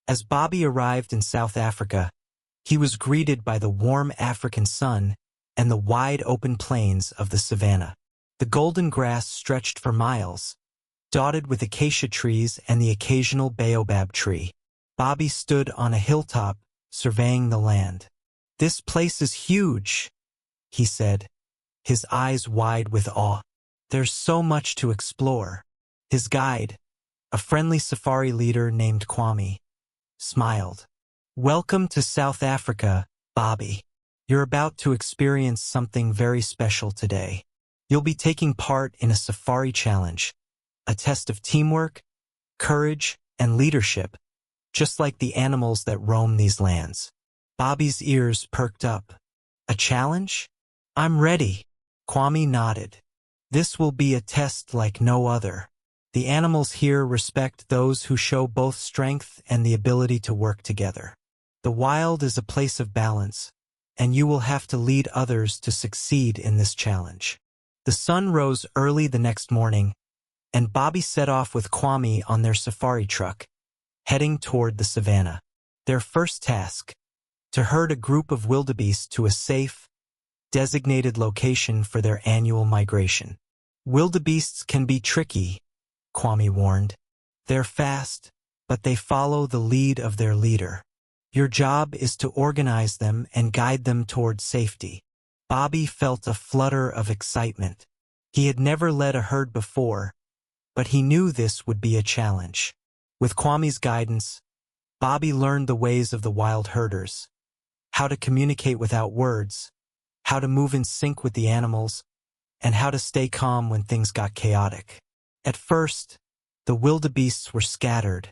As Bobby arrived in South Africa, he was greeted by the warm African sun and the wide-open plains of the savanna. The golden grass stretched for miles, dotted with acacia trees and the occasional baobab tree. Bobby stood on a hilltop, surveying the land. "This place is huge," he said, his eyes wide with awe. "There's so much to explore." His guide, a friendly safari leader named Kwame, smiled. "Welcome to South Africa, Bobby. You're about to experience something very special today. You'll be taking part in a safari challenge, a test of teamwork, courage, and leadership, just like the animals that roam these lands." Bobby's ears perked up. "A challenge? I'm ready." Kwame nodded. "This will be a test like no other. The animals here respect those who show both strength and the ability to work together. The wild is a place of balance, and you will have to lead others to succeed in this challenge." The sun rose early the next morning, and Bobby set off with Kwame on their safari truck, heading toward the savanna. Their first task: to herd a group of wildebeests to a safe, designated location for their annual migration. "Wildebeests can be tricky," Kwame warned. "They're fast, but they follow the lead of their leader. Your job is to organize them and guide them toward safety." Bobby felt a flutter of excitement. He had never led a herd before, but he knew this would be a challenge. With Kwame's guidance, Bobby learned the ways of the wild herders: how to communicate without words, how to move in sync with the animals, and how to stay calm when things got chaotic. At first, the wildebeests were scattered,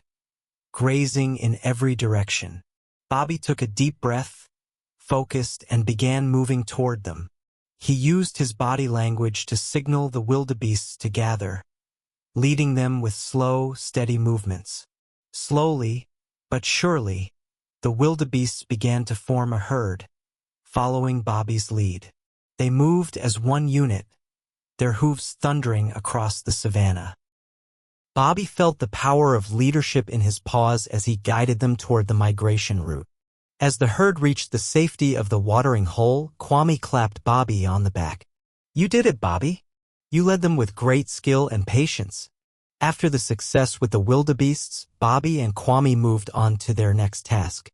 grazing in every direction. Bobby took a deep breath, focused, and began moving toward them. He used his body language to signal the wildebeests to gather, leading them with slow, steady movements. Slowly, but surely, the wildebeests began to form a herd, following Bobby's lead. They moved as one unit, their hooves thundering across the savanna. Bobby felt the power of leadership in his paws as he guided them toward the migration route. As the herd reached the safety of the watering hole, Kwame clapped Bobby on the back. "You did it, Bobby. You led them with great skill and patience." After the success with the wildebeests, Bobby and Kwame moved on to their next task.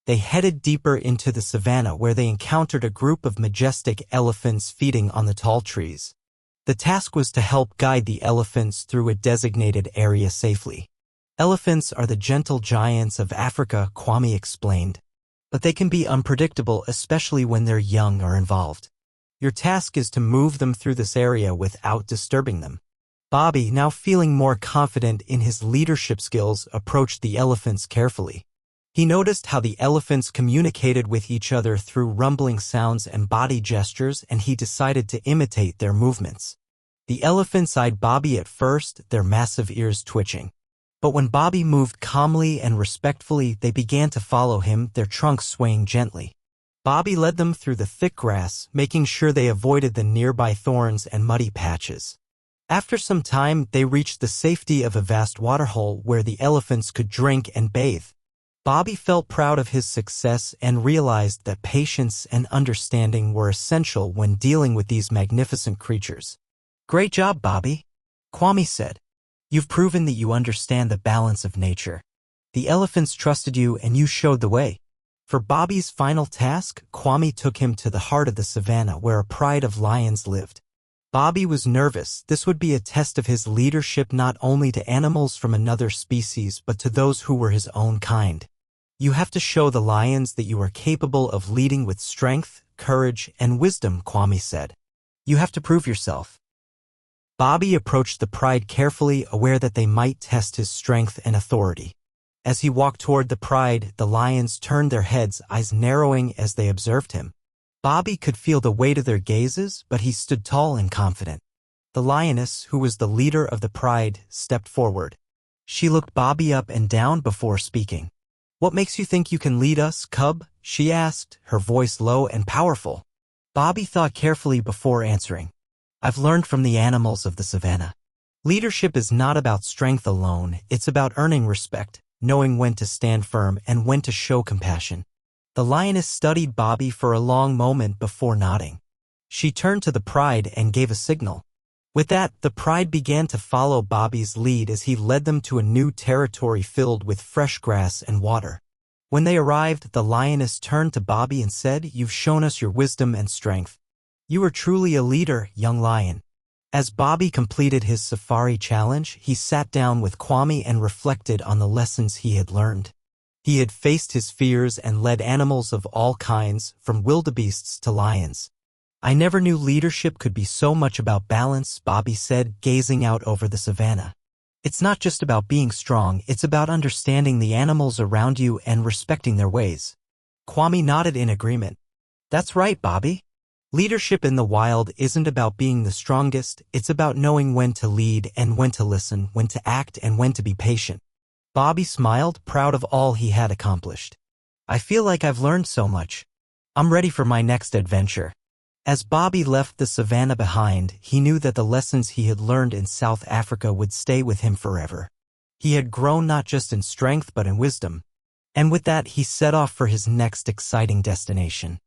They headed deeper into the savanna where they encountered a group of majestic elephants feeding on the tall trees. The task was to help guide the elephants through a designated area safely. "Elephants are the gentle giants of Africa," Kwame explained, "but they can be unpredictable, especially when they're young or involved. Your task is to move them through this area without disturbing them." Bobby, now feeling more confident in his leadership skills, approached the elephants carefully. He noticed how the elephants communicated with each other through rumbling sounds and body gestures, and he decided to imitate their movements. The elephants eyed Bobby at first, their massive ears twitching. But when Bobby moved calmly and respectfully, they began to follow him, their trunks swaying gently. Bobby led them through the thick grass, making sure they avoided the nearby thorns and muddy patches. After some time, they reached the safety of a vast waterhole where the elephants could drink and bathe. Bobby felt proud of his success and realized that patience and understanding were essential when dealing with these magnificent creatures. "Great job, Bobby," Kwame said. "You've proven that you understand the balance of nature. The elephants trusted you and you showed the way." For Bobby's final task, Kwame took him to the heart of the savanna where a pride of lions lived. Bobby was nervous. This would be a test of his leadership not only to animals from another species but to those who were his own kind. "You have to show the lions that you are capable of leading with strength, courage, and wisdom," Kwame said. "You have to prove yourself." Bobby approached the pride carefully, aware that they might test his strength and authority. As he walked toward the pride, the lions turned their heads, eyes narrowing as they observed him. Bobby could feel the weight of their gazes, but he stood tall and confident. The lioness, who was the leader of the pride, stepped forward. She looked Bobby up and down before speaking. "What makes you think you can lead us, cub?" she asked, her voice low and powerful. Bobby thought carefully before answering. "I've learned from the animals of the savanna. Leadership is not about strength alone, it's about earning respect, knowing when to stand firm and when to show compassion. The lioness studied Bobby for a long moment before nodding. She turned to the pride and gave a signal. With that, the pride began to follow Bobby's lead as he led them to a new territory filled with fresh grass and water. When they arrived, the lioness turned to Bobby and said, "You've shown us your wisdom and strength. You are truly a leader, young lion." As Bobby completed his safari challenge, he sat down with Kwame and reflected on the lessons he had learned. He had faced his fears and led animals of all kinds, from wildebeests to lions. "I never knew leadership could be so much about balance," Bobby said, gazing out over the savannah. "It's not just about being strong, it's about understanding the animals around you and respecting their ways." Kwame nodded in agreement. "That's right, Bobby. Leadership in the wild isn't about being the strongest, it's about knowing when to lead and when to listen, when to act and when to be patient." Bobby smiled, proud of all he had accomplished. "I feel like I've learned so much. I'm ready for my next adventure." As Bobby left the savannah behind, he knew that the lessons he had learned in South Africa would stay with him forever. He had grown not just in strength but in wisdom. And with that, he set off for his next exciting destination.